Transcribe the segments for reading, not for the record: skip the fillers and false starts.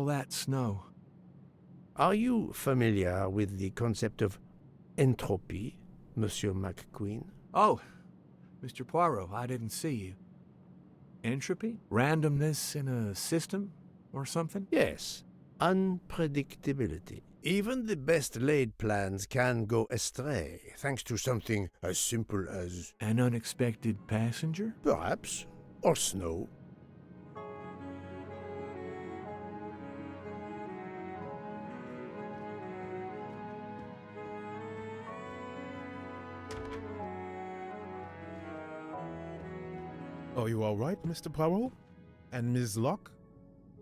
all that snow. Are you familiar with the concept of entropy, Monsieur McQueen? Oh, Mr. Poirot, I didn't see you. Entropy? Randomness in a system or something? Yes, unpredictability. Even the best laid plans can go astray, thanks to something as simple as... An unexpected passenger? perhaps, or snow. Are you all right, Mr. Poirot? And Ms. Locke?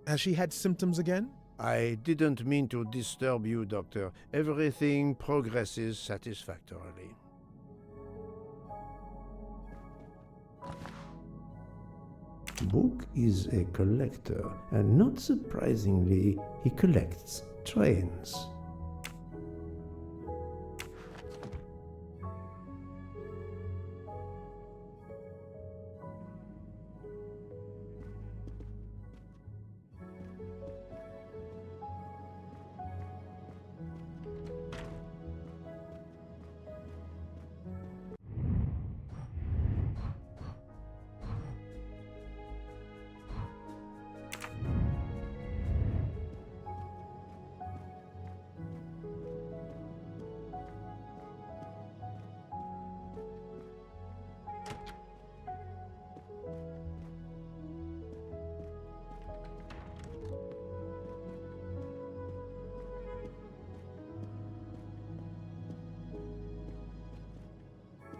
Has she had symptoms again? I didn't mean to disturb you, Doctor. Everything progresses satisfactorily. Book is a collector, and not surprisingly, he collects trains.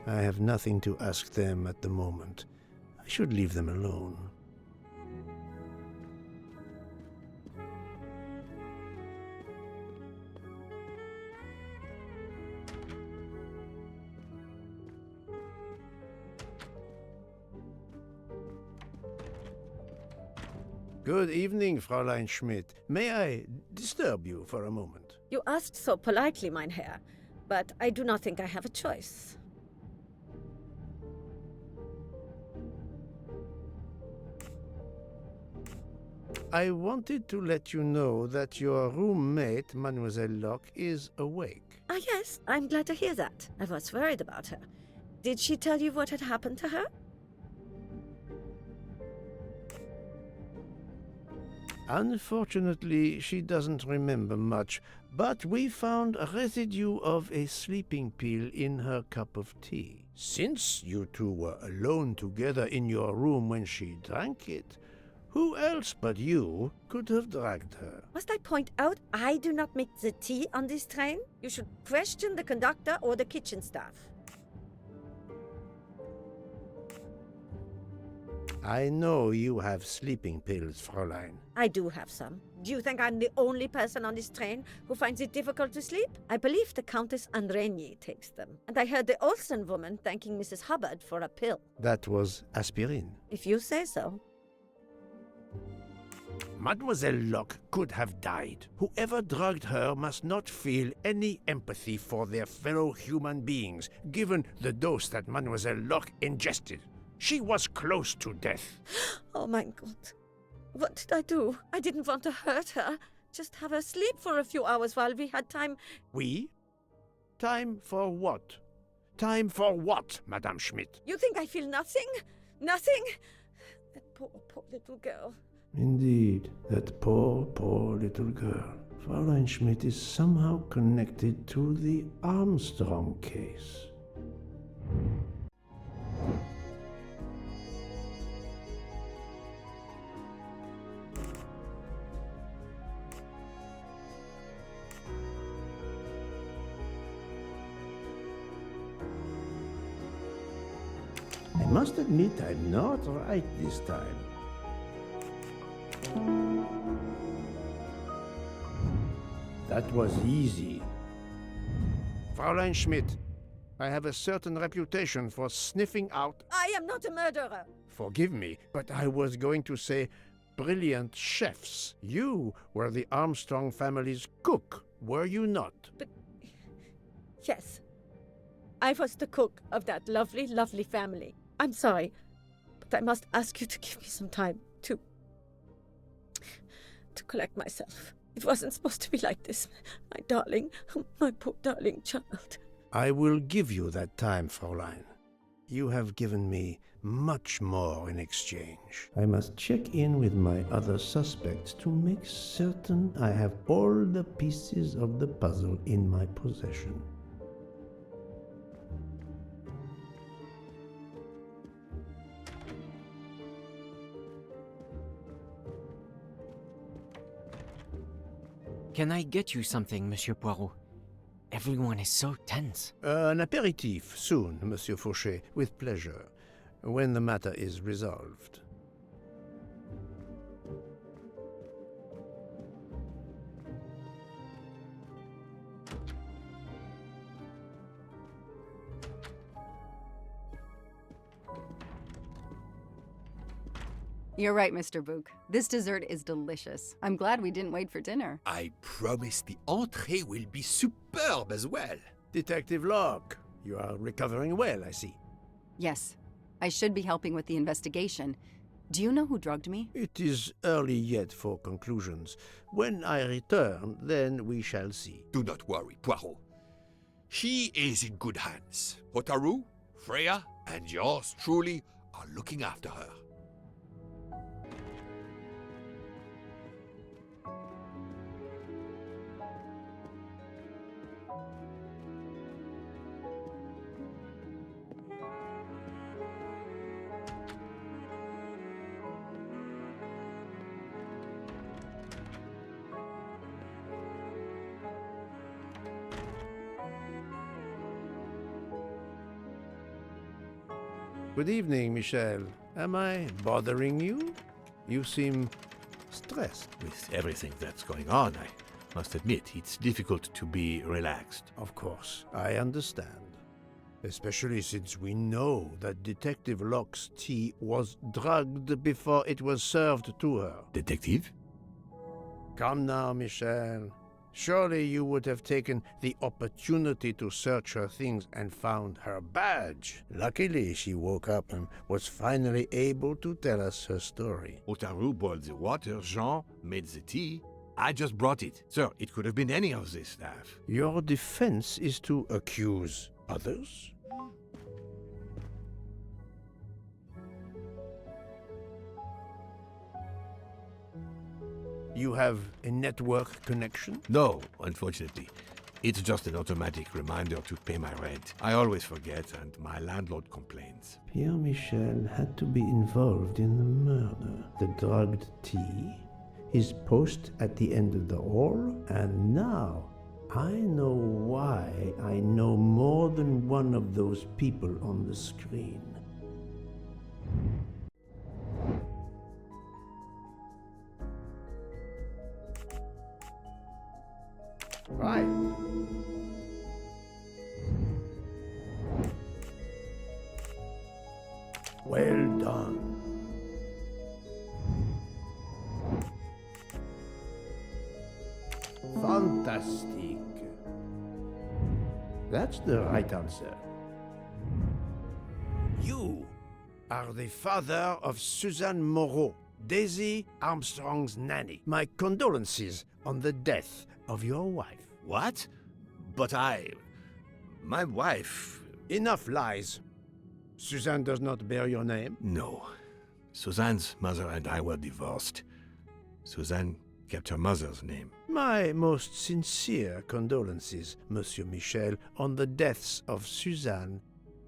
I have nothing to ask them at the moment. I should leave them alone. Good evening, Fräulein Schmidt. May I disturb you for a moment? You asked so politely, mein Herr, but I do not think I have a choice. I wanted to let you know that your roommate, Mademoiselle Locke, is awake. Ah, yes, I'm glad to hear that. I was worried about her. Did she tell you what had happened to her? Unfortunately, she doesn't remember much, but we found a residue of a sleeping pill in her cup of tea. Since you two were alone together in your room when she drank it, who else but you could have dragged her? Must I point out I do not make the tea on this train? You should question the conductor or the kitchen staff. I know you have sleeping pills, Fräulein. I do have some. Do you think I'm the only person on this train who finds it difficult to sleep? I believe the Countess Andrenier takes them. And I heard the Olsen woman thanking Mrs. Hubbard for a pill. That was aspirin. If you say so. Mademoiselle Locke could have died. Whoever drugged her must not feel any empathy for their fellow human beings, given the dose that Mademoiselle Locke ingested. She was close to death. Oh my God. What did I do? I didn't want to hurt her. Just have her sleep for a few hours while we had time. We? Time for what? Time for what, Madame Schmidt? You think I feel nothing? Nothing? That poor little girl. Indeed, that poor little girl. Fräulein Schmidt is somehow connected to the Armstrong case. I must admit I'm not right this time. That was easy. Fräulein Schmidt, I have a certain reputation for sniffing out... I am not a murderer. Forgive me, but I was going to say brilliant chefs. You were the Armstrong family's cook, were you not? But... yes. I was the cook of that lovely, lovely family. I'm sorry, but I must ask you to give me some time to to collect myself. It wasn't supposed to be like this. My darling, my poor darling child. I will give you that time, Fräulein. You have given me much more in exchange. I must check in with my other suspects to make certain I have all the pieces of the puzzle in my possession. Can I get you something, Monsieur Poirot? Everyone is so tense. An aperitif soon, Monsieur Fauchet, with pleasure, when the matter is resolved. You're right, Mr. Book. This dessert is delicious. I'm glad we didn't wait for dinner. I promise the entrée will be superb as well. Detective Locke, you are recovering well, I see. Yes, I should be helping with the investigation. Do you know who drugged me? It is early yet for conclusions. When I return, then we shall see. Do not worry, Poirot. She is in good hands. Hotaru, Freya, and yours truly are looking after her. Good evening, Michel. Am I bothering you? You seem stressed. With everything that's going on, I must admit, it's difficult to be relaxed. Of course, I understand. Especially since we know that Detective Locke's tea was drugged before it was served to her. Detective? Come now, Michel. Surely you would have taken the opportunity to search her things and found her badge. Luckily, she woke up and was finally able to tell us her story. Hotaru boiled the water, Jean made the tea. I just brought it. Sir, it could have been any of the staff. Your defense is to accuse others? You have a network connection? No, unfortunately. It's just an automatic reminder to pay my rent. I always forget, and my landlord complains. Pierre Michel had to be involved in the murder. The drugged tea, his post at the end of the hall, and now I know why I know more than one of those people on the screen. Right. Well done. Fantastic. That's the right answer. You are the father of Suzanne Moreau, Daisy Armstrong's nanny. My condolences on the death of your wife. What? But my wife... Enough lies. Suzanne does not bear your name? No. Suzanne's mother and I were divorced. Suzanne kept her mother's name. My most sincere condolences, Monsieur Michel, on the deaths of Suzanne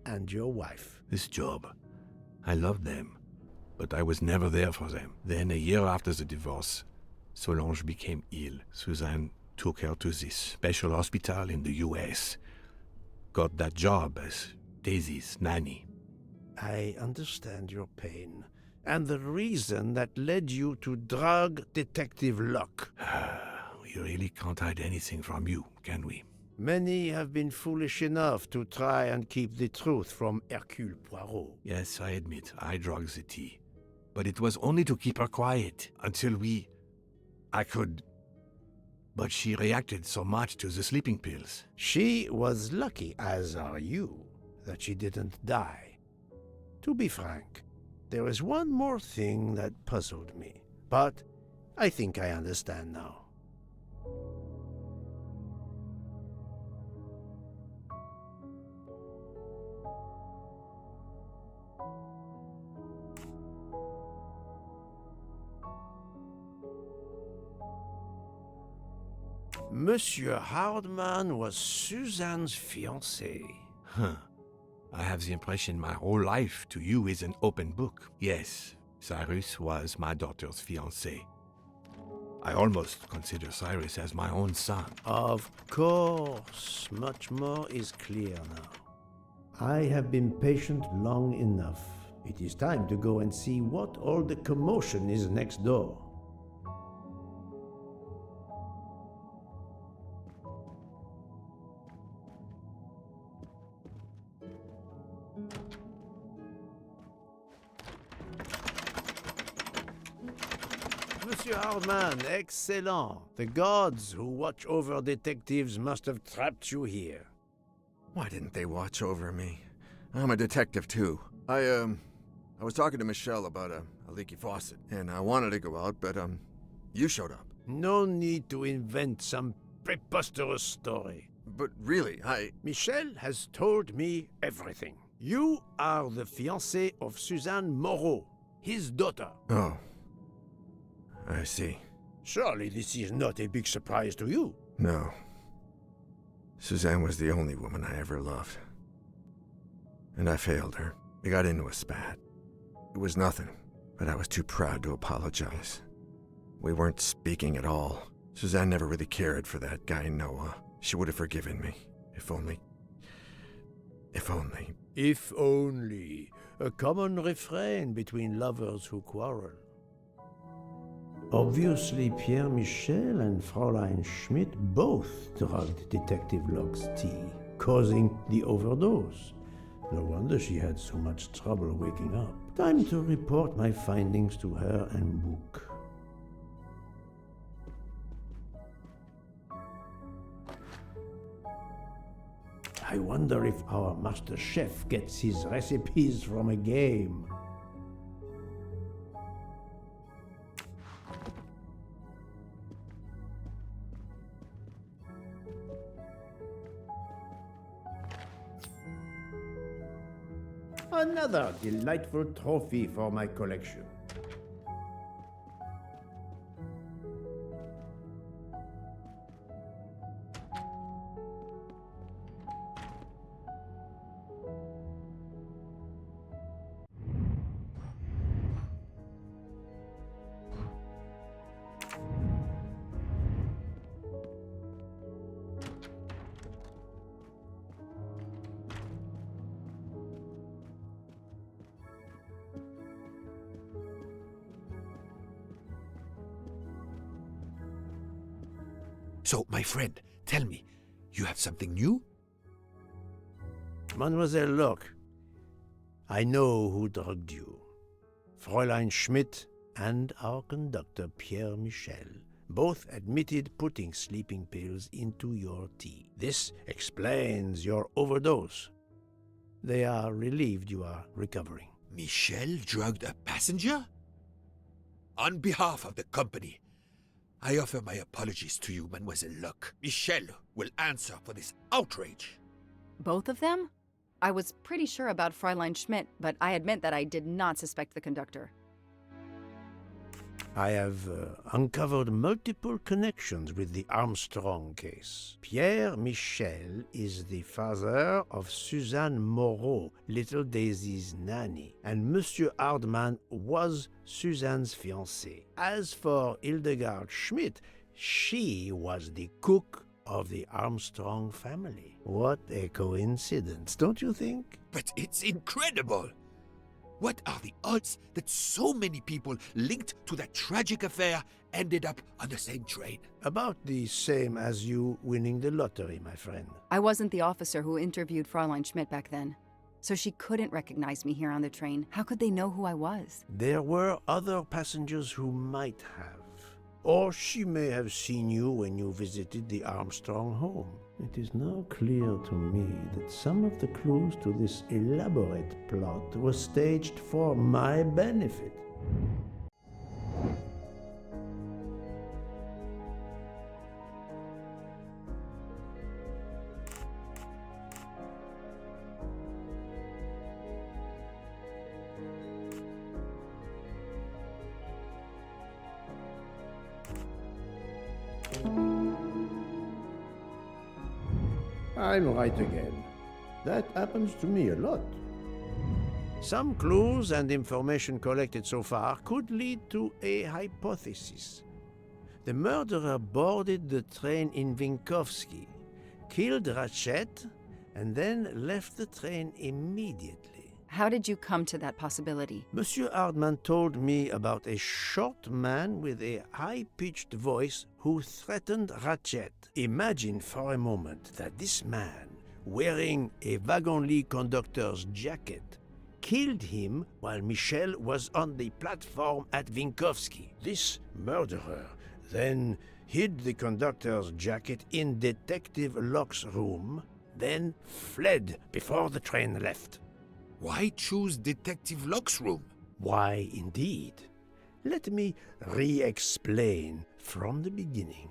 and your wife. This job, I loved them, but I was never there for them. Then, a year after the divorce, Solange became ill. Suzanne took her to this special hospital in the US. Got that job as Daisy's nanny. I understand your pain, and the reason that led you to drug Detective Locke. We really can't hide anything from you, can we? Many have been foolish enough to try and keep the truth from Hercule Poirot. Yes, I admit, I drugged the tea. But it was only to keep her quiet, until I could... But she reacted so much to the sleeping pills. She was lucky, as are you, that she didn't die. To be frank, there is one more thing that puzzled me. But I think I understand now. Monsieur Hardman was Suzanne's fiancé. Huh. I have the impression my whole life to you is an open book. Yes, Cyrus was my daughter's fiancé. I almost consider Cyrus as my own son. Of course, much more is clear now. I have been patient long enough. It is time to go and see what all the commotion is next door. Monsieur Hardman, excellent. The gods who watch over detectives must have trapped you here. Why didn't they watch over me? I'm a detective too. I was talking to Michelle about a leaky faucet, and I wanted to go out, but you showed up. No need to invent some preposterous story. But really, Michel has told me everything. You are the fiancé of Suzanne Moreau, his daughter. Oh. I see. Surely this is not a big surprise to you. No. Suzanne was the only woman I ever loved. And I failed her. We got into a spat. It was nothing, but I was too proud to apologize. We weren't speaking at all. Suzanne never really cared for that guy Noah. She would have forgiven me. If only. If only. If only. A common refrain between lovers who quarrel. Obviously, Pierre Michel and Fräulein Schmidt both drugged Detective Locke's tea, causing the overdose. No wonder she had so much trouble waking up. Time to report my findings to her and Book. I wonder if our master chef gets his recipes from a game. Another delightful trophy for my collection. So, my friend, tell me, you have something new? Mademoiselle Locke, I know who drugged you. Fräulein Schmidt and our conductor Pierre Michel both admitted putting sleeping pills into your tea. This explains your overdose. They are relieved you are recovering. Michel drugged a passenger? On behalf of the company, I offer my apologies to you, Mademoiselle Locke. Michel will answer for this outrage. Both of them? I was pretty sure about Fräulein Schmidt, but I admit that I did not suspect the conductor. I have uncovered multiple connections with the Armstrong case. Pierre Michel is the father of Suzanne Moreau, little Daisy's nanny, and Monsieur Hardman was Suzanne's fiancé. As for Hildegard Schmidt, she was the cook of the Armstrong family. What a coincidence, don't you think? But it's incredible! What are the odds that so many people linked to that tragic affair ended up on the same train? About the same as you winning the lottery, my friend. I wasn't the officer who interviewed Fräulein Schmidt back then, so she couldn't recognize me here on the train. How could they know who I was? There were other passengers who might have. Or she may have seen you when you visited the Armstrong home. It is now clear to me that some of the clues to this elaborate plot were staged for my benefit. I'm right again. That happens to me a lot. Some clues and information collected so far could lead to a hypothesis. The murderer boarded the train in Vinkovsky, killed Ratchet, and then left the train immediately. How did you come to that possibility? Monsieur Hardman told me about a short man with a high-pitched voice who threatened Ratchet. Imagine for a moment that this man, wearing a wagon-lit conductor's jacket, killed him while Michel was on the platform at Vinkovsky. This murderer then hid the conductor's jacket in Detective Locke's room, then fled before the train left. Why choose Detective Locke's room? Why, indeed. Let me re-explain from the beginning.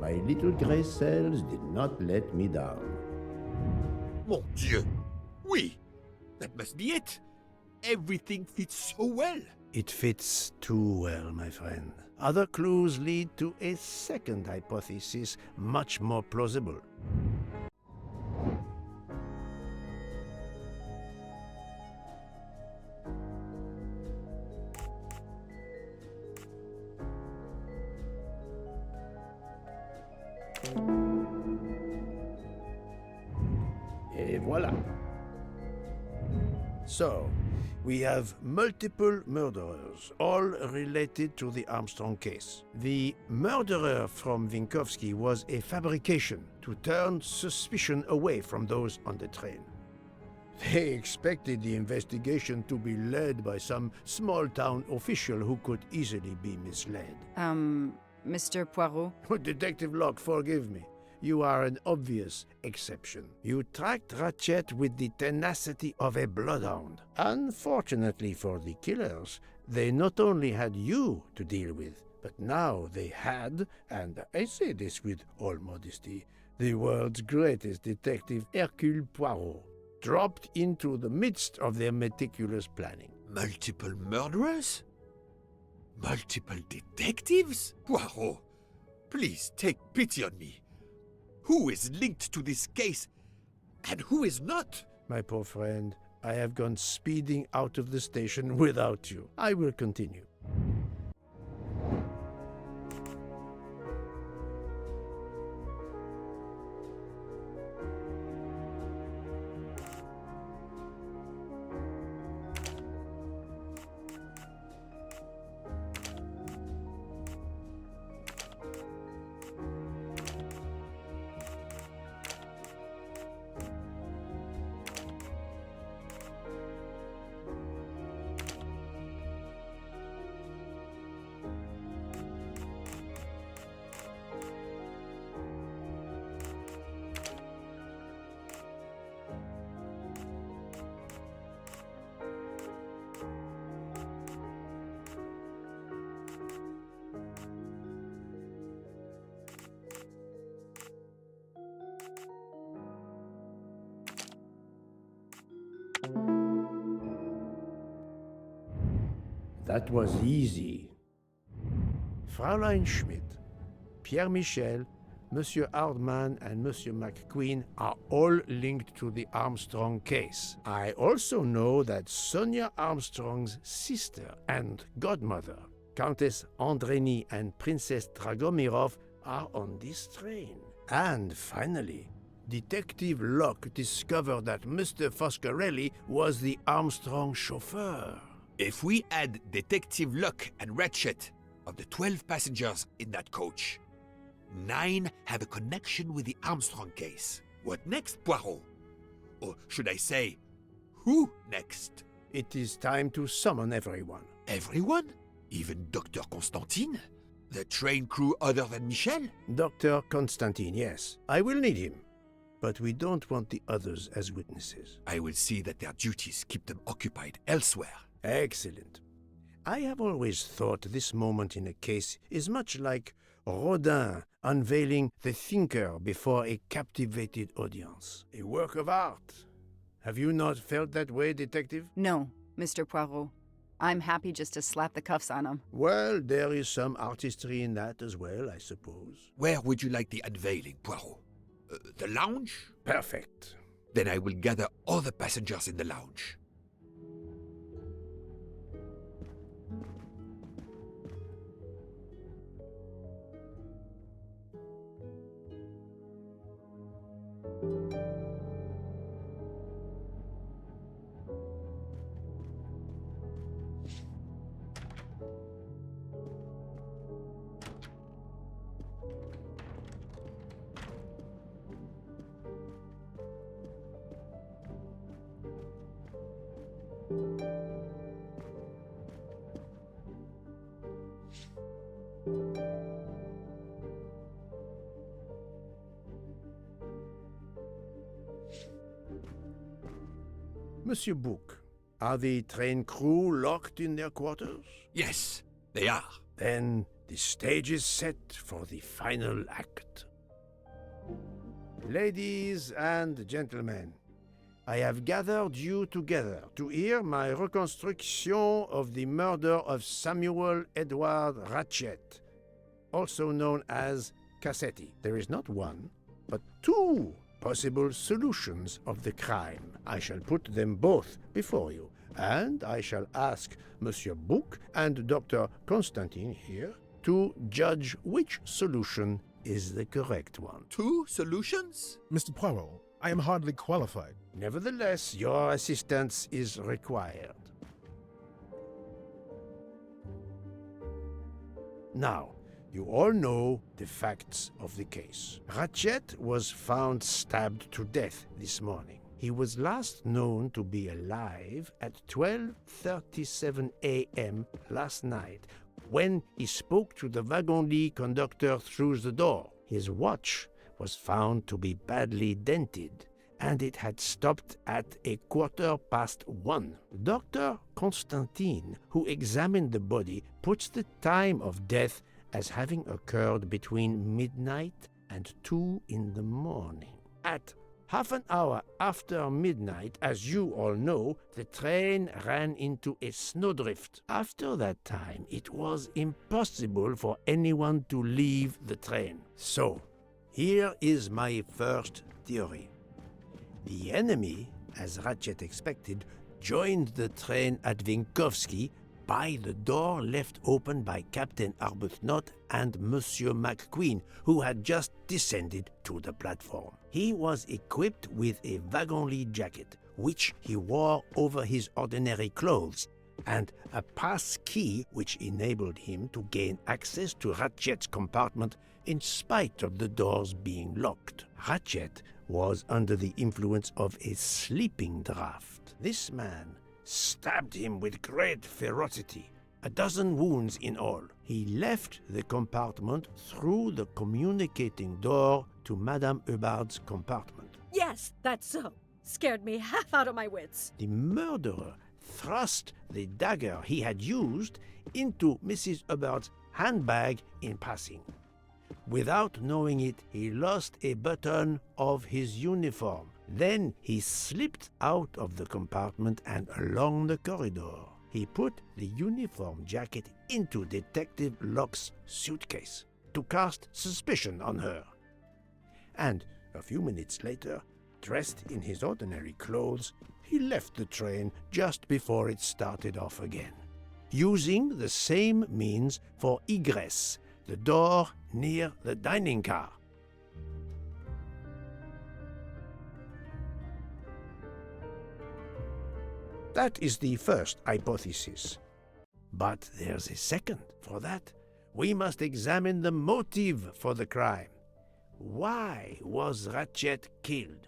My little grey cells did not let me down. Mon Dieu! Oui! That must be it! Everything fits so well! It fits too well, my friend. Other clues lead to a second hypothesis, much more plausible. Et voilà. So, we have multiple murderers, all related to the Armstrong case. The murderer from Vinkovsky was a fabrication to turn suspicion away from those on the train. They expected the investigation to be led by some small-town official who could easily be misled. Mr. Poirot? Detective Locke, forgive me. You are an obvious exception. You tracked Ratchet with the tenacity of a bloodhound. Unfortunately for the killers, they not only had you to deal with, but now they had, and I say this with all modesty, the world's greatest detective, Hercule Poirot, dropped into the midst of their meticulous planning. Multiple murderers? Multiple detectives? Poirot, please take pity on me. Who is linked to this case, and who is not? My poor friend, I have gone speeding out of the station without you. I will continue. That was easy. Fräulein Schmidt, Pierre Michel, Monsieur Hardman, and Monsieur McQueen are all linked to the Armstrong case. I also know that Sonia Armstrong's sister and godmother, Countess Andreni and Princess Dragomirov, are on this train. And finally, Detective Locke discovered that Mr. Foscarelli was the Armstrong chauffeur. If we add Detective Luck and Ratchet, of the 12 passengers in that coach, 9 have a connection with the Armstrong case. What next, Poirot? Or should I say, who next? It is time to summon everyone. Everyone? Even Dr. Constantine? The train crew other than Michel? Dr. Constantine, yes. I will need him. But we don't want the others as witnesses. I will see that their duties keep them occupied elsewhere. Excellent. I have always thought this moment in a case is much like Rodin unveiling the thinker before a captivated audience. A work of art. Have you not felt that way, Detective? No, Mr. Poirot. I'm happy just to slap the cuffs on him. Well, there is some artistry in that as well, I suppose. Where would you like the unveiling, Poirot? The lounge? Perfect. Then I will gather all the passengers in the lounge. Monsieur Bouc, are the train crew locked in their quarters? Yes, they are. Then the stage is set for the final act. Ladies and gentlemen, I have gathered you together to hear my reconstruction of the murder of Samuel Edward Ratchet, also known as Cassetti. There is not one, but 2 possible solutions of the crime. I shall put them both before you, and I shall ask Monsieur Bouc and Dr. Constantine here to judge which solution is the correct one. 2 solutions? Mr. Poirot, I am hardly qualified. Nevertheless, your assistance is required. Now, you all know the facts of the case. Ratchet was found stabbed to death this morning. He was last known to be alive at 12:37 a.m. last night, when he spoke to the wagon-lit conductor through the door. His watch was found to be badly dented, and it had stopped at 1:15. Dr. Constantine, who examined the body, puts the time of death as having occurred between midnight and 2 in the morning. At half an hour after midnight, as you all know, the train ran into a snowdrift. After that time, it was impossible for anyone to leave the train. So, here is my first theory. The enemy, as Ratchet expected, joined the train at Vinkovsky by the door left open by Captain Arbuthnot and Monsieur McQueen, who had just descended to the platform. He was equipped with a wagon-lit jacket, which he wore over his ordinary clothes, and a pass key which enabled him to gain access to Ratchet's compartment in spite of the doors being locked. Ratchet was under the influence of a sleeping draught. This man stabbed him with great ferocity, 12 wounds in all. He left the compartment through the communicating door to Madame Hubbard's compartment. Yes, that's so. Scared me half out of my wits. The murderer thrust the dagger he had used into Mrs. Hubbard's handbag in passing. Without knowing it, he lost a button of his uniform. Then he slipped out of the compartment and along the corridor. He put the uniform jacket into Detective Locke's suitcase to cast suspicion on her. And a few minutes later, dressed in his ordinary clothes, he left the train just before it started off again, using the same means for egress, the door near the dining car. That is the first hypothesis. But there's a second. For that, we must examine the motive for the crime. Why was Ratchet killed?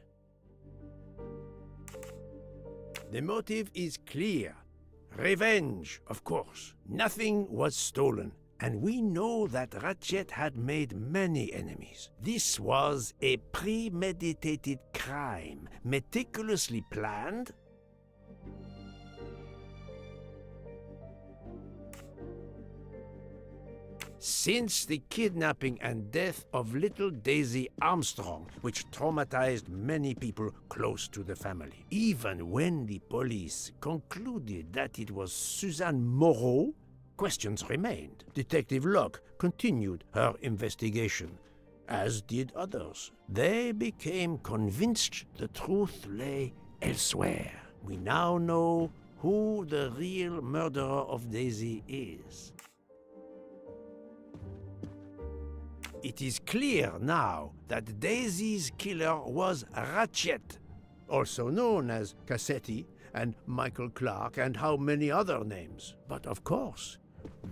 The motive is clear. Revenge, of course. Nothing was stolen, and we know that Ratchet had made many enemies. This was a premeditated crime, meticulously planned. Since the kidnapping and death of little Daisy Armstrong, which traumatized many people close to the family. Even when the police concluded that it was Suzanne Moreau, questions remained. Detective Locke continued her investigation, as did others. They became convinced the truth lay elsewhere. We now know who the real murderer of Daisy is. It is clear now that Daisy's killer was Ratchet, also known as Cassetti and Michael Clark and how many other names. But of course,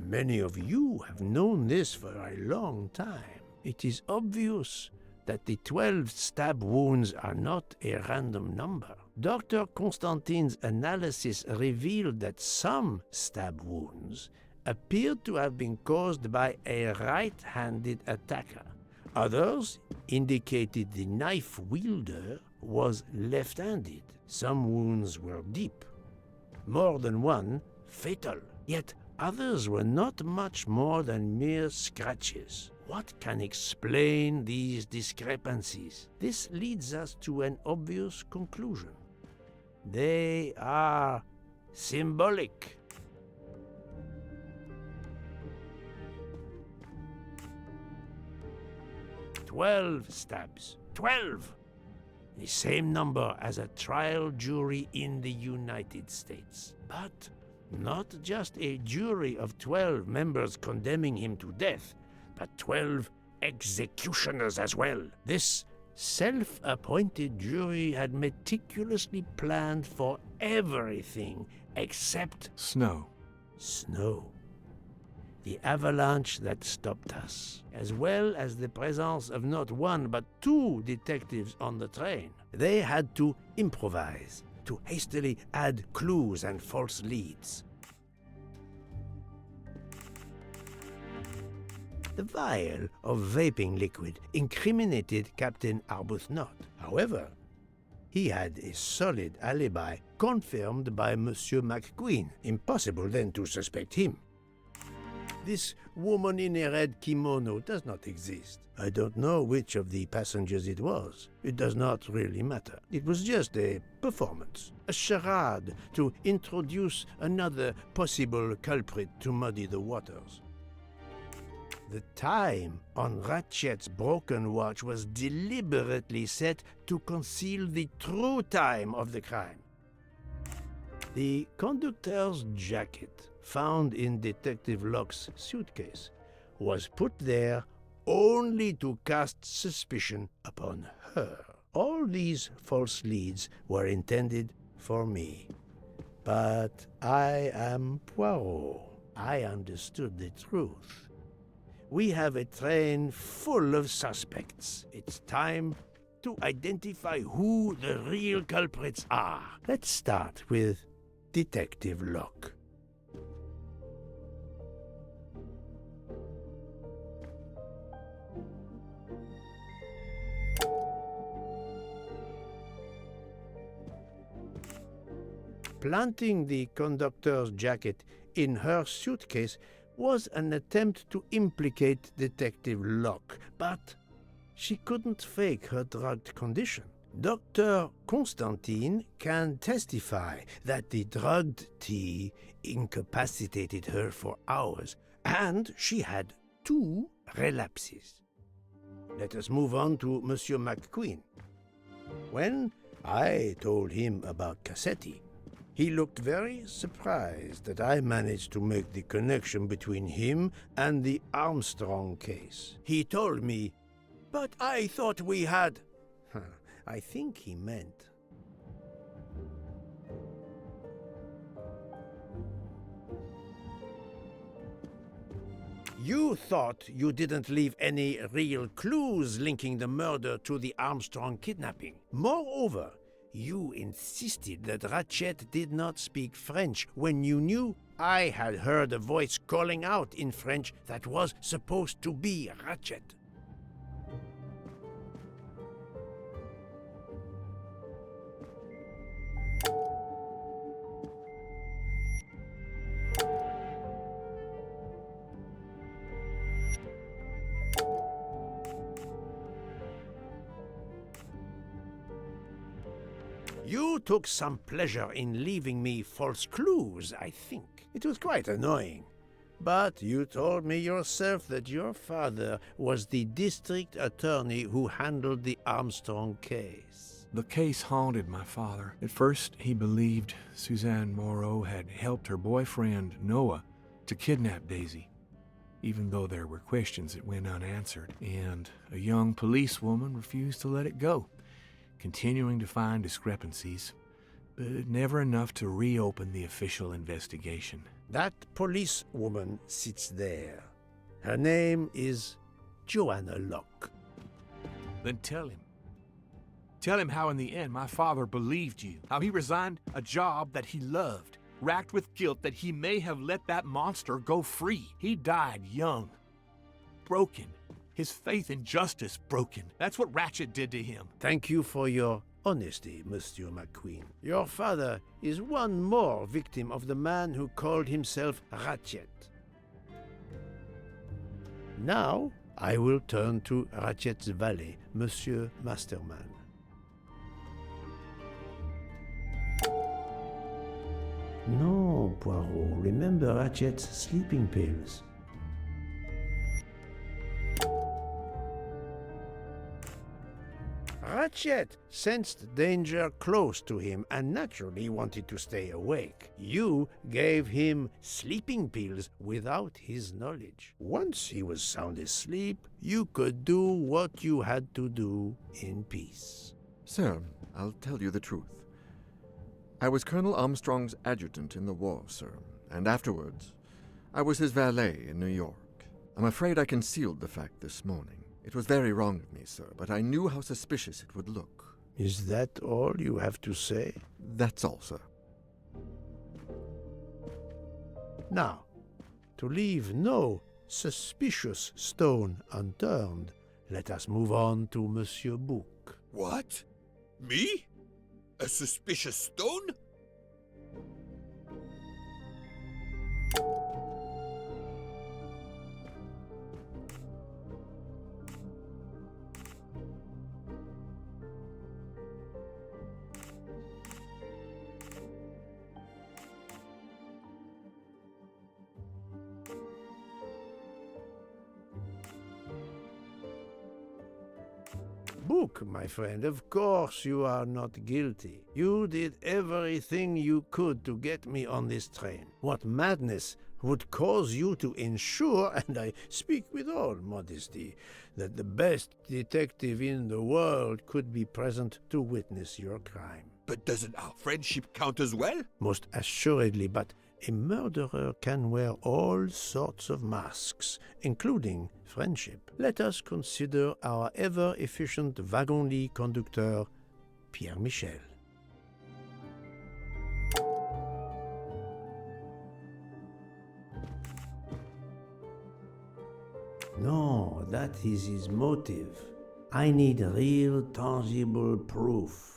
many of you have known this for a long time. It is obvious that the 12 stab wounds are not a random number. Dr. Constantine's analysis revealed that some stab wounds appeared to have been caused by a right-handed attacker. Others indicated the knife wielder was left-handed. Some wounds were deep, more than one fatal, yet others were not much more than mere scratches. What can explain these discrepancies? This leads us to an obvious conclusion. They are symbolic. 12 stabs. 12! The same number as a trial jury in the United States. But not just a jury of 12 members condemning him to death, but 12 executioners as well. This self-appointed jury had meticulously planned for everything except Snow. snow. The avalanche that stopped us, as well as the presence of not one but two detectives on the train. They had to improvise, to hastily add clues and false leads. The vial of vaping liquid incriminated Captain Arbuthnot. However, he had a solid alibi confirmed by Monsieur McQueen. Impossible then to suspect him. This woman in a red kimono does not exist. I don't know which of the passengers it was. It does not really matter. It was just a performance, a charade to introduce another possible culprit to muddy the waters. The time on Ratchet's broken watch was deliberately set to conceal the true time of the crime. The conductor's jacket, found in Detective Locke's suitcase, was put there only to cast suspicion upon her. All these false leads were intended for me. But I am Poirot. I understood the truth. We have a train full of suspects. It's time to identify who the real culprits are. Let's start with Detective Locke. Planting the conductor's jacket in her suitcase was an attempt to implicate Detective Locke, but she couldn't fake her drugged condition. Dr. Constantine can testify that the drugged tea incapacitated her for hours, and she had 2 relapses. Let us move on to Monsieur McQueen. When I told him about Cassetti, he looked very surprised that I managed to make the connection between him and the Armstrong case. He told me, "But I thought we had..." I think he meant, You thought you didn't leave any real clues linking the murder to the Armstrong kidnapping. Moreover, you insisted that Ratchet did not speak French when you knew I had heard a voice calling out in French that was supposed to be Ratchet. You took some pleasure in leaving me false clues, I think. It was quite annoying. But you told me yourself that your father was the district attorney who handled the Armstrong case. The case haunted my father. At first, he believed Suzanne Moreau had helped her boyfriend, Noah, to kidnap Daisy, even though there were questions that went unanswered, and a young policewoman refused to let it go, continuing to find discrepancies, but never enough to reopen the official investigation. That policewoman sits there. Her name is Joanna Locke. Then tell him. Tell him how in the end my father believed you, how he resigned a job that he loved, racked with guilt that he may have let that monster go free. He died young, broken, his faith in justice broken. That's what Ratchet did to him. Thank you for your honesty, Monsieur McQueen. Your father is one more victim of the man who called himself Ratchet. Now, I will turn to Ratchet's valet, Monsieur Masterman. No, Poirot. Remember Ratchet's sleeping pills. Ratchet sensed danger close to him and naturally wanted to stay awake. You gave him sleeping pills without his knowledge. Once he was sound asleep, you could do what you had to do in peace. Sir, I'll tell you the truth. I was Colonel Armstrong's adjutant in the war, sir, and afterwards, I was his valet in New York. I'm afraid I concealed the fact this morning. It was very wrong of me, sir, but I knew how suspicious it would look. Is that all you have to say? That's all, sir. Now, to leave no suspicious stone unturned, let us move on to Monsieur Bouc. What? Me? A suspicious stone? Bouc, my friend, of course you are not guilty. You did everything you could to get me on this train. What madness would cause you to ensure, and I speak with all modesty, that the best detective in the world could be present to witness your crime? But doesn't our friendship count as well? Most assuredly, but a murderer can wear all sorts of masks, including friendship. Let us consider our ever-efficient wagon-lit conductor, Pierre Michel. No, that is his motive. I need real, tangible proof.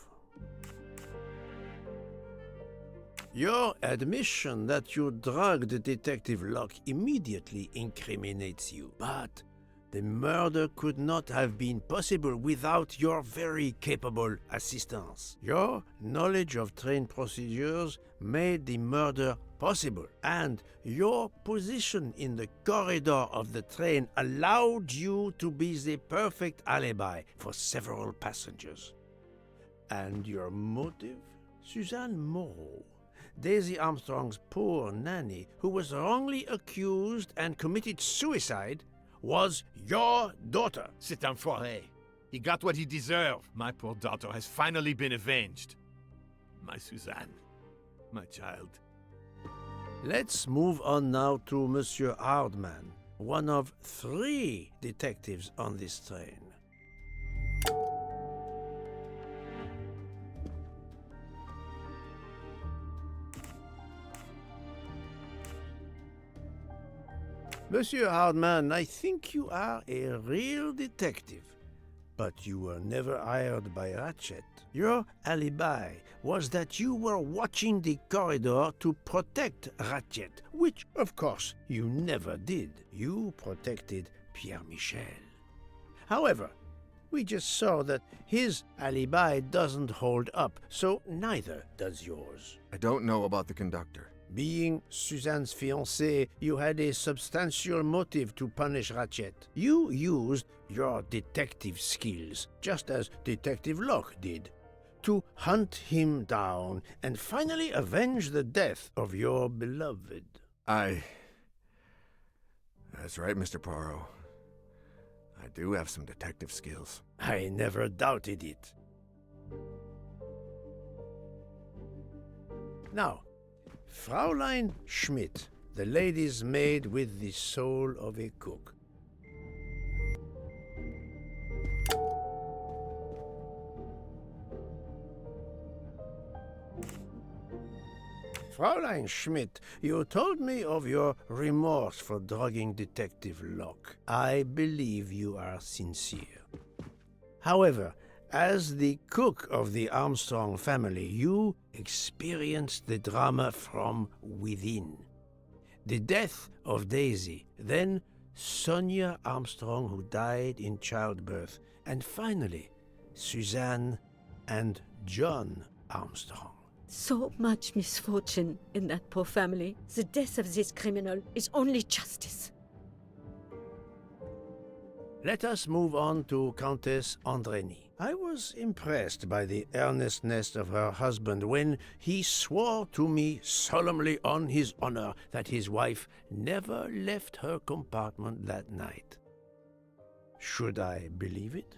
Your admission that you drugged Detective Locke immediately incriminates you, but the murder could not have been possible without your very capable assistance. Your knowledge of train procedures made the murder possible, and your position in the corridor of the train allowed you to be the perfect alibi for several passengers. And your motive? Suzanne Moreau, Daisy Armstrong's poor nanny, who was wrongly accused and committed suicide, was your daughter. C'est un foiré. He got what he deserved. My poor daughter has finally been avenged. My Suzanne. My child. Let's move on now to Monsieur Hardman. one of 3 detectives on this train. Monsieur Hardman, I think you are a real detective, but you were never hired by Ratchet. Your alibi was that you were watching the corridor to protect Ratchet, which, of course, you never did. You protected Pierre Michel. However, we just saw that his alibi doesn't hold up, so neither does yours. I don't know about the conductor. Being Suzanne's fiancé, you had a substantial motive to punish Ratchet. You used your detective skills, just as Detective Locke did, to hunt him down and finally avenge the death of your beloved. That's right, Mr. Poirot. I do have some detective skills. I never doubted it. Now, Fraulein Schmidt, the lady's maid with the soul of a cook. Fraulein Schmidt, you told me of your remorse for drugging Detective Locke. I believe you are sincere. However, as the cook of the Armstrong family, you experienced the drama from within. The death of Daisy, then Sonia Armstrong, who died in childbirth, and finally, Suzanne and John Armstrong. So much misfortune in that poor family. The death of this criminal is only justice. Let us move on to Countess Andreny. I was impressed by the earnestness of her husband when he swore to me solemnly on his honor that his wife never left her compartment that night. Should I believe it?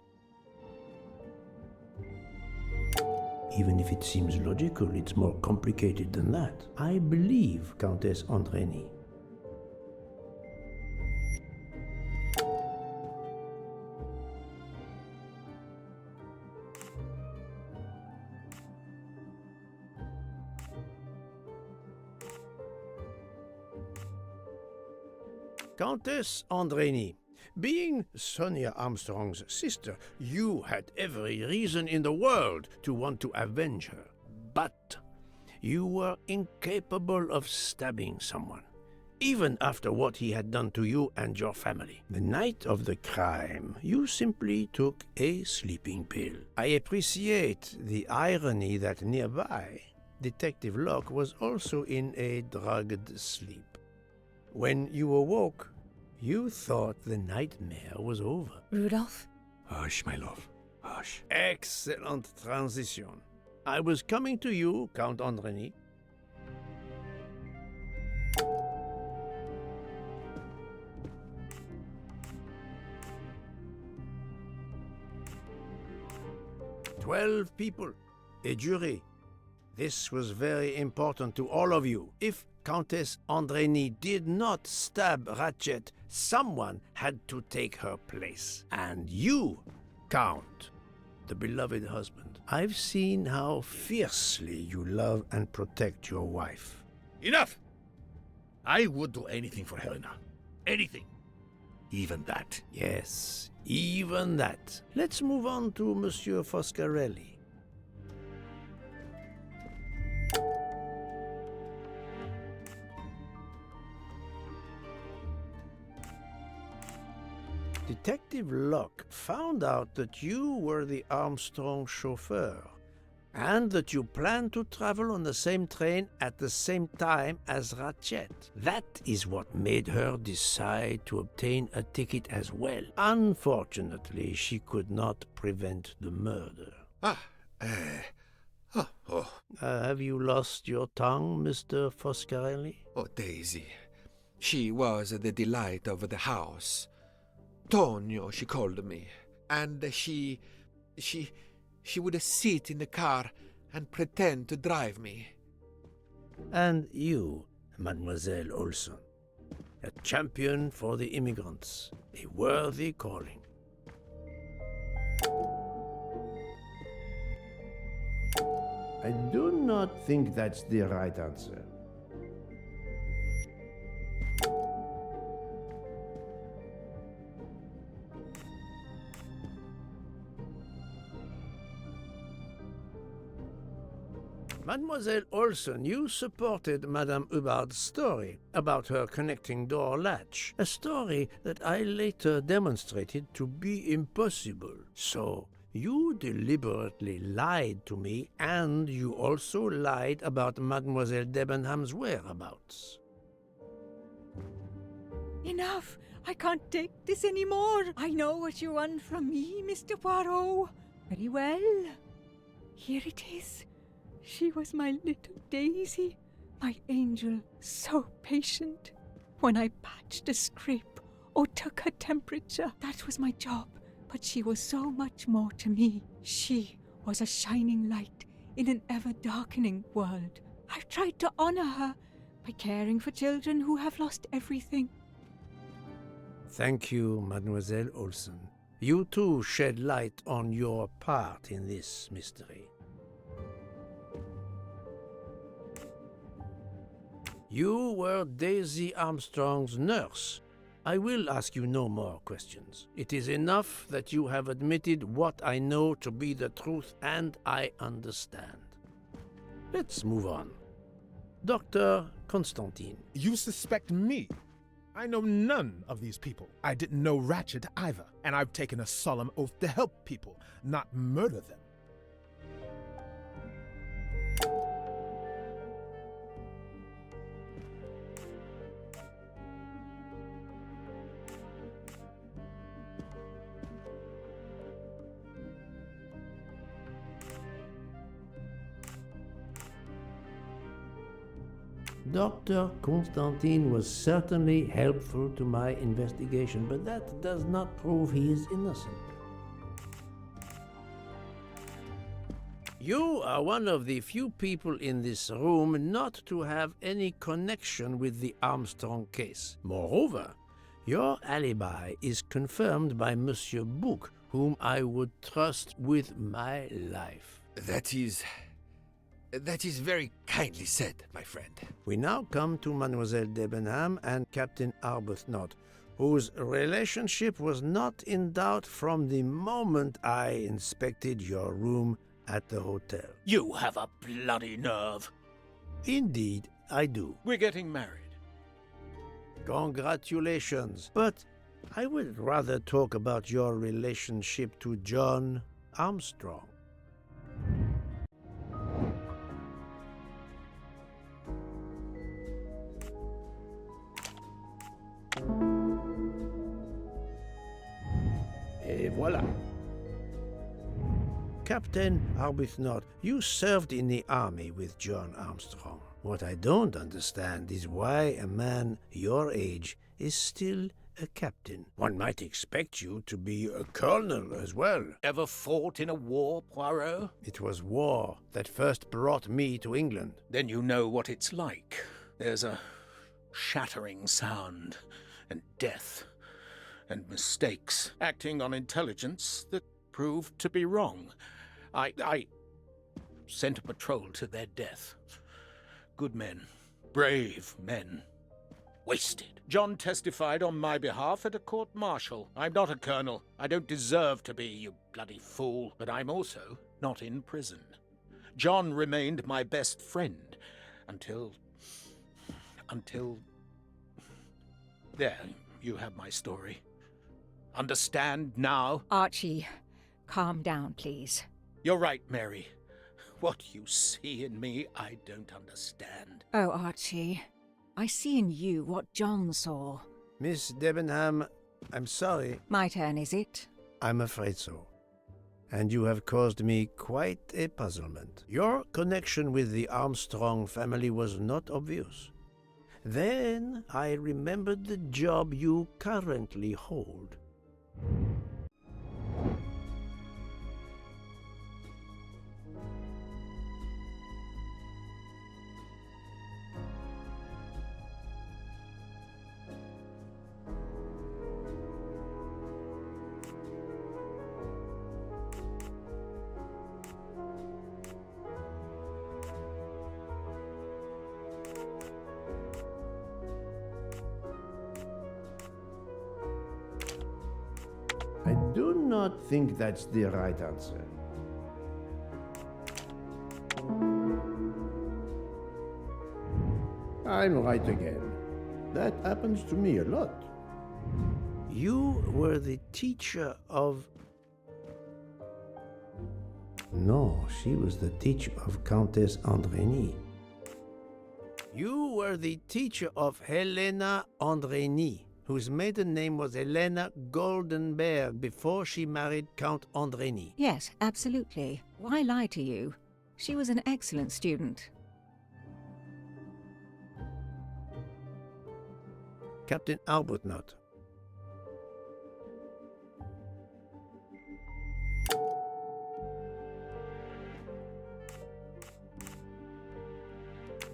Even if it seems logical, it's more complicated than that. I believe Countess Andreny. Countess Andreny, being Sonia Armstrong's sister, you had every reason in the world to want to avenge her. But you were incapable of stabbing someone, even after what he had done to you and your family. The night of the crime, you simply took a sleeping pill. I appreciate the irony that nearby, Detective Locke was also in a drugged sleep. When you awoke, you thought the nightmare was over. Rudolph? Hush, my love. Hush. Excellent transition. I was coming to you, Count Andreny. "12 people, a jury. This was very important to all of you. If Countess Andreny did not stab Ratchet, someone had to take her place. And you, Count, the beloved husband. I've seen how fiercely you love and protect your wife. Enough! I would do anything for Helena. Anything. Even that. Yes, even that. Let's move on to Monsieur Foscarelli. Detective Locke found out that you were the Armstrong chauffeur, and that you planned to travel on the same train at the same time as Ratchet. That is what made her decide to obtain a ticket as well. Unfortunately, she could not prevent the murder. Have you lost your tongue, Mr. Foscarelli? Oh, Daisy. She was the delight of the house. Tonio, she called me. And she would sit in the car and pretend to drive me. And you, Mademoiselle Olson. a champion for the immigrants, a worthy calling. I do not think that's the right answer. Mademoiselle Olsen, you supported Madame Hubbard's story about her connecting door latch, a story that I later demonstrated to be impossible. So, you deliberately lied to me, and you also lied about Mademoiselle Debenham's whereabouts. Enough! I can't take this anymore! I know what you want from me, Mr. Poirot. Very well. Here it is. She was my little Daisy, my angel, so patient. When I patched a scrape or took her temperature, that was my job. But she was so much more to me. She was a shining light in an ever-darkening world. I've tried to honor her by caring for children who have lost everything. Thank you, Mademoiselle Olsen. You too shed light on your part in this mystery. You were Daisy Armstrong's nurse. I will ask you no more questions. It is enough that you have admitted what I know to be the truth, and I understand. Let's move on. Dr. Constantine. You suspect me? I know none of these people. I didn't know Ratchet either, and I've taken a solemn oath to help people, not murder them. Dr. Constantine was certainly helpful to my investigation, but that does not prove he is innocent. You are one of the few people in this room not to have any connection with the Armstrong case. Moreover, your alibi is confirmed by Monsieur Bouc, whom I would trust with my life. That is very kindly said, my friend. We now come to Mademoiselle Debenham and Captain Arbuthnot, whose relationship was not in doubt from the moment I inspected your room at the hotel. You have a bloody nerve. Indeed, I do. We're getting married. Congratulations. But I would rather talk about your relationship to John Armstrong. Et voilà. Captain Arbuthnot, you served in the army with John Armstrong. What I don't understand is why a man your age is still a captain. One might expect you to be a colonel as well. Ever fought in a war, Poirot? It was war that first brought me to England. Then you know what it's like. There's a shattering sound, and death, and mistakes, acting on intelligence that proved to be wrong. I sent a patrol to their death. Good men, brave men, wasted. John testified on my behalf at a court-martial. I'm not a colonel. I don't deserve to be, you bloody fool. But I'm also not in prison. John remained my best friend until... There, you have my story. Understand now? Archie, calm down, please. You're right, Mary. What you see in me, I don't understand. Oh, Archie, I see in you what John saw. Miss Debenham, I'm sorry. My turn, is it? I'm afraid so. And you have caused me quite a puzzlement. Your connection with the Armstrong family was not obvious. Then I remembered the job you currently hold. not think that's the right answer. I'm right again. That happens to me a lot. You were the teacher of... No, she was the teacher of Countess Andrény. You were the teacher of Helena Andrény, whose maiden name was Helena Goldenberg before she married Count Andrény. Yes, absolutely. Why lie to you? She was an excellent student. Captain Arbuthnot.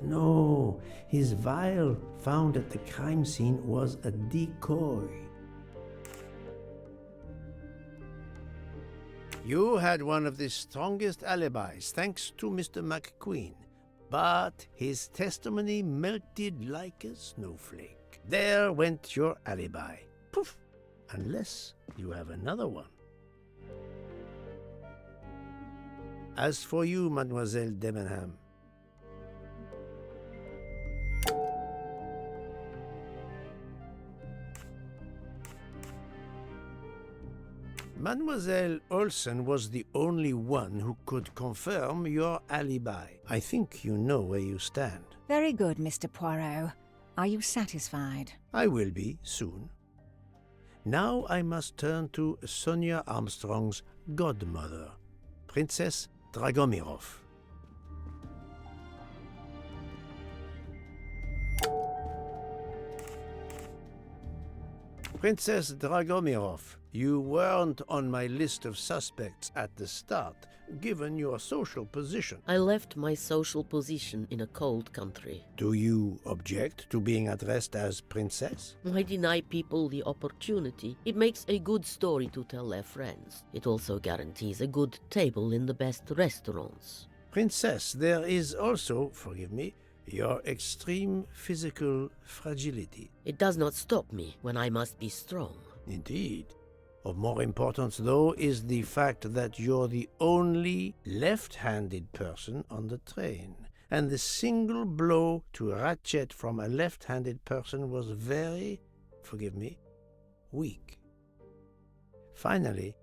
No, his vial found at the crime scene was a decoy. You had one of the strongest alibis, thanks to Mr. McQueen, but his testimony melted like a snowflake. There went your alibi. Poof! Unless you have another one. As for you, Mademoiselle Debenham, Mademoiselle Olsen was the only one who could confirm your alibi. I think you know where you stand. Very good, Mr. Poirot. Are you satisfied? I will be soon. Now I must turn to Sonia Armstrong's godmother, Princess Dragomirov. Princess Dragomirov, you weren't on my list of suspects at the start, given your social position. I left my social position in a cold country. Do you object to being addressed as Princess? I deny people the opportunity. It makes a good story to tell their friends. It also guarantees a good table in the best restaurants. Princess, there is also, forgive me, your extreme physical fragility. It does not stop me when I must be strong. Indeed. Of more importance, though, is the fact that you're the only left-handed person on the train, and the single blow to ratchet from a left-handed person was very, forgive me, weak. Finally,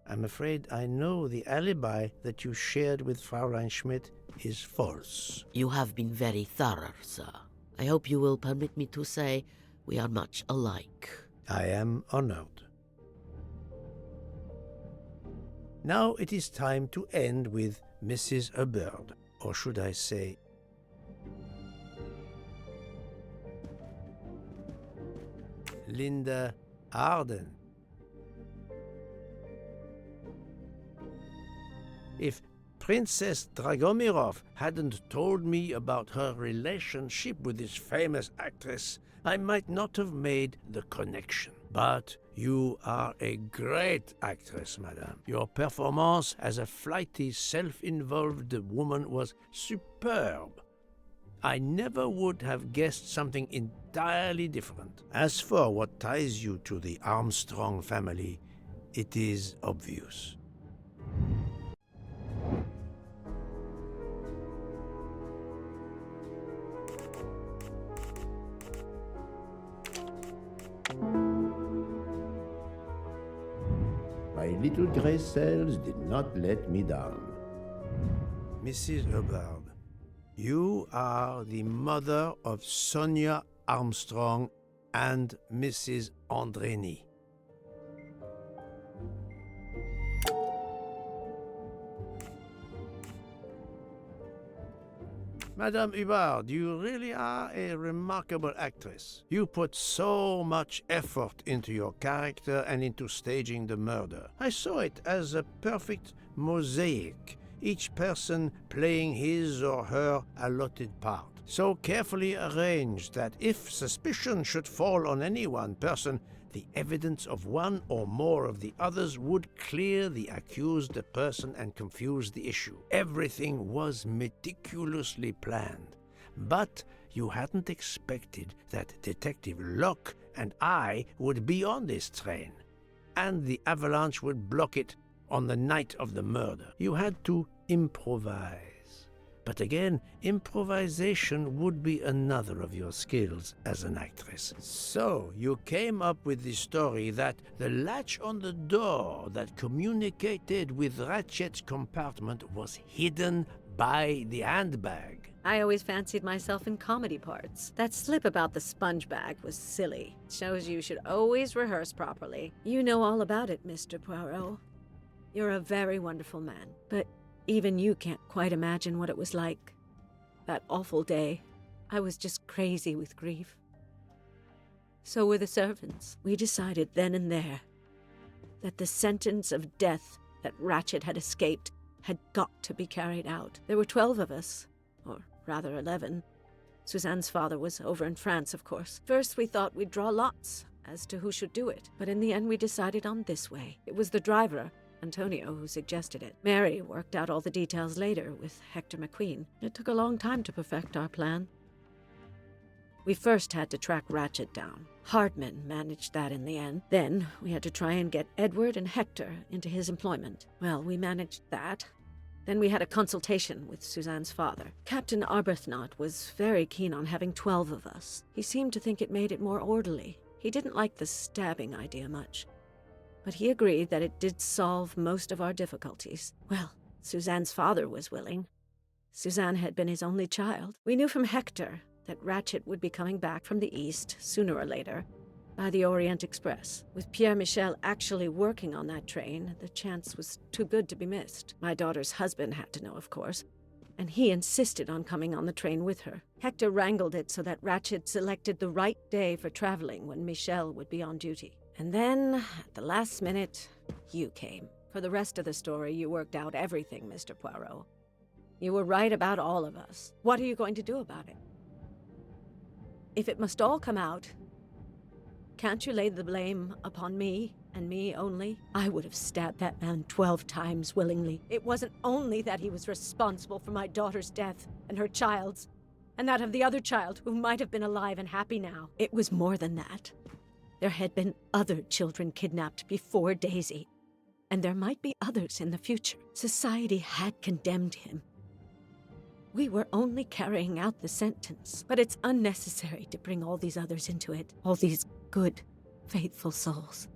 I'm afraid I know the alibi that you shared with Fraulein Schmidt is false. You have been very thorough, sir. I hope you will permit me to say we are much alike. I am honored. Now it is time to end with Mrs. Hubbard, or should I say, Linda Arden. If Princess Dragomirov hadn't told me about her relationship with this famous actress, I might not have made the connection. But you are a great actress, madame. Your performance as a flighty, self-involved woman was superb. I never would have guessed something entirely different. As for what ties you to the Armstrong family, it is obvious. My little grey cells did not let me down. Mrs. Hubbard, you are the mother of Sonia Armstrong and Mrs. Andrény. Madame Hubbard, you really are a remarkable actress. You put so much effort into your character and into staging the murder. I saw it as a perfect mosaic, each person playing his or her allotted part, so carefully arranged that if suspicion should fall on any one person, the evidence of one or more of the others would clear the accused person and confuse the issue. Everything was meticulously planned. But you hadn't expected that Detective Locke and I would be on this train. and the avalanche would block it on the night of the murder. You had to improvise. But again, improvisation would be another of your skills as an actress. So, you came up with the story that the latch on the door that communicated with Ratchet's compartment was hidden by the handbag. I always fancied myself in comedy parts. That slip about the sponge bag was silly. It shows you should always rehearse properly. You know all about it, Mr. Poirot. You're a very wonderful man, but even you can't quite imagine what it was like. That awful day, I was just crazy with grief. So were the servants. We decided then and there that the sentence of death that Ratchet had escaped had got to be carried out. There were 12 of us, or rather 11. Suzanne's father was over in France, of course. First we thought we'd draw lots as to who should do it, but in the end we decided on this way. It was the driver, Antonio, who suggested it. Mary worked out all the details later with Hector McQueen. It took a long time to perfect our plan. We first had to track Ratchet down. Hardman managed that in the end. Then we had to try and get Edward and Hector into his employment. Well, we managed that. Then we had a consultation with Suzanne's father. Captain Arbuthnot was very keen on having 12 of us. He seemed to think it made it more orderly. He didn't like the stabbing idea much, but he agreed that it did solve most of our difficulties. Well, Suzanne's father was willing. Suzanne had been his only child. We knew from Hector that Ratchet would be coming back from the east, sooner or later, by the Orient Express. With Pierre Michel actually working on that train, the chance was too good to be missed. My daughter's husband had to know, of course, and he insisted on coming on the train with her. Hector wrangled it so that Ratchet selected the right day for traveling when Michel would be on duty. And then, at the last minute, you came. For the rest of the story, you worked out everything, Mr. Poirot. You were right about all of us. What are you going to do about it? If it must all come out, can't you lay the blame upon me, and me only? I would have stabbed that man 12 times willingly. It wasn't only that he was responsible for my daughter's death, and her child's, and that of the other child who might have been alive and happy now. It was more than that. There had been other children kidnapped before Daisy, and there might be others in the future. Society had condemned him. We were only carrying out the sentence, but it's unnecessary to bring all these others into it, all these good, faithful souls.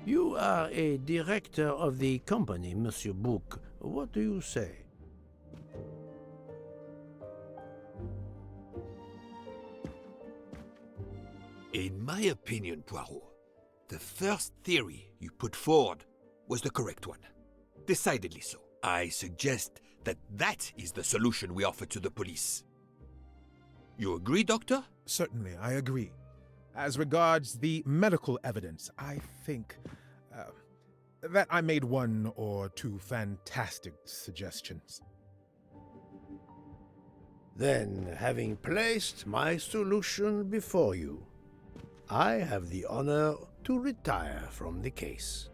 You are a director of the company, Monsieur Bouc. What do you say? In my opinion, Poirot, the first theory you put forward was the correct one. Decidedly so. I suggest that that is the solution we offer to the police. You agree, Doctor? Certainly, I agree. As regards the medical evidence, I think that I made one or two fantastic suggestions. Then, having placed my solution before you, I have the honor to retire from the case.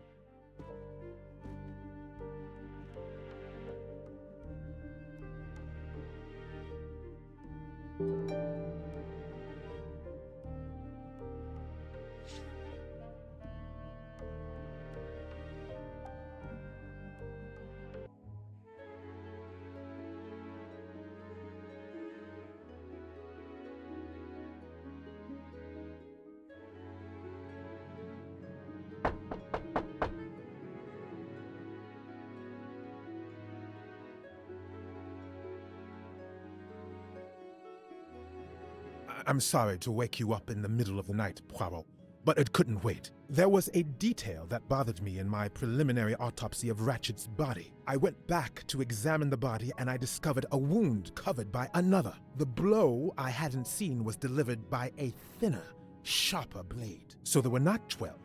I'm sorry to wake you up in the middle of the night, Poirot, but it couldn't wait. There was a detail that bothered me in my preliminary autopsy of Ratchet's body. I went back to examine the body and I discovered a wound covered by another. The blow I hadn't seen was delivered by a thinner, sharper blade. So there were not 12,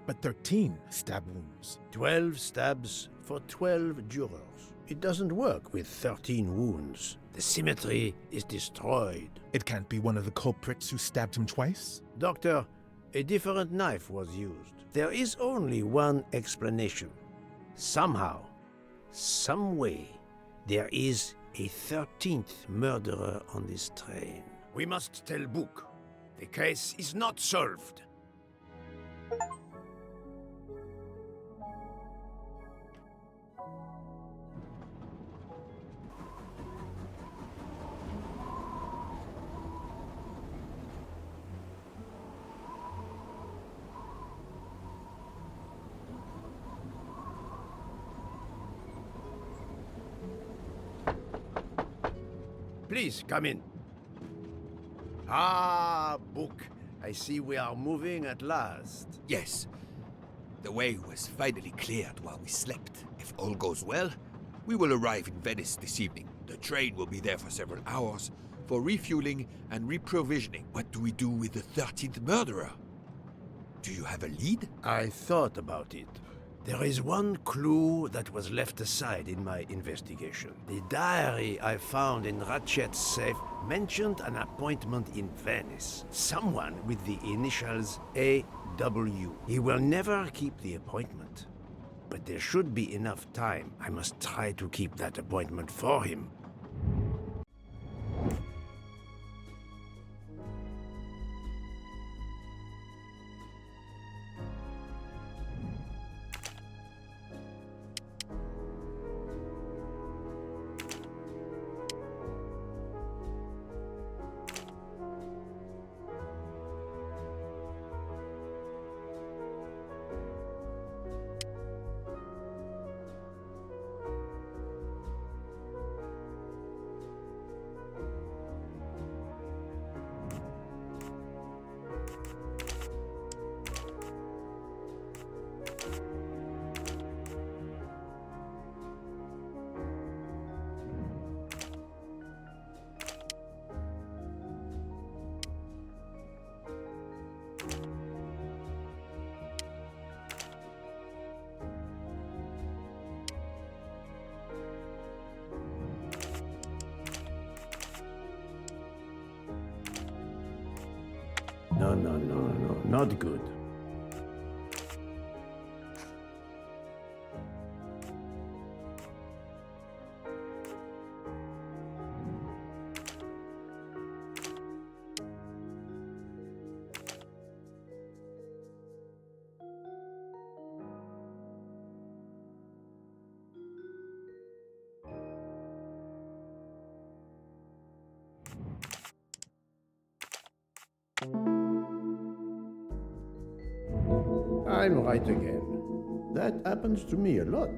but 13 stab wounds. 12 stabs for 12 jurors. It doesn't work with 13 wounds. The symmetry is destroyed. It can't be one of the culprits who stabbed him twice? Doctor, a different knife was used. There is only one explanation. Somehow, some way, there is a 13th murderer on this train. We must tell Bouc. The case is not solved. Please, come in. Ah, book. I see we are moving at last. Yes. The way was finally cleared while we slept. If all goes well, we will arrive in Venice this evening. The train will be there for several hours for refueling and reprovisioning. What do we do with the 13th murderer? Do you have a lead? I thought about it. There is one clue that was left aside in my investigation. The diary I found in Ratchet's safe mentioned an appointment in Venice. Someone with the initials A.W. He will never keep the appointment. But there should be enough time. I must try to keep that appointment for him. No, not good. I'm right again. That happens to me a lot.